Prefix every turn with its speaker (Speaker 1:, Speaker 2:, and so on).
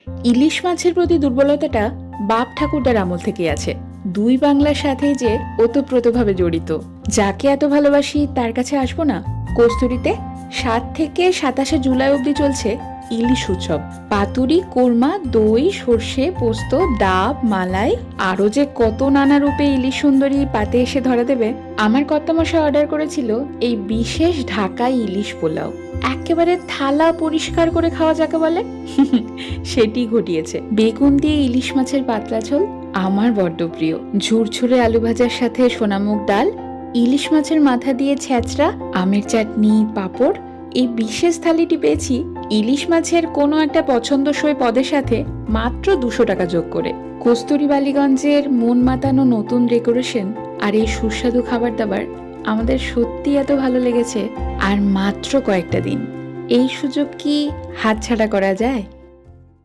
Speaker 1: ইলিশ মাছের প্রতি দুর্বলতাটা বাপ ঠাকুরদার আমল থেকে আছে। দুই বাংলার সাথে যে ওতপ্রোতভাবে জড়িত। যাকে এত ভালোবাসি তার কাছে আসবো না। কস্তুরীতে ৭ থেকে ২৭ জুলাই অবধি চলছে ইলিশ উৎসব। পাতুরি, কোরমা, দই, সর্ষে, পোস্ত, ডাব, মালাই, আরো যে কত নানা রূপে ইলিশ সুন্দরী পাতে এসে ধরা দেবে। আমার কর্তামশাই অর্ডার করেছিল এই বিশেষ ঢাকাই ইলিশ পোলাও। একেবারে থালা পরিষ্কার করে খাওয়া যাকে বলে সেটি ঘটিয়েছে। বেগুন দিয়ে ইলিশ মাছের পাতলা ঝোল আমার বড্ড প্রিয়। ঝুরঝুরে আলু ভাজার সাথে সোনামুগ ডাল, ইলিশ মাছের মাথা দিয়ে ছেঁচড়া, আমের চাটনি, পাঁপড়। এই বিশেষ থালিটি পেয়েছি ইলিশ মাছের কোনো একটা পছন্দসই পদের সাথে মাত্র ২০০ টাকা যোগ করে। কস্তুরী বালিগঞ্জের মন মাতানো নতুন ডেকোরেশন আর এই সুস্বাদু খাবার দাবার আমাদের সত্যি এত ভালো লেগেছে। আর মাত্র কয়েকটা দিন, এই সুযোগ কি হাতছাড়া করা যায়?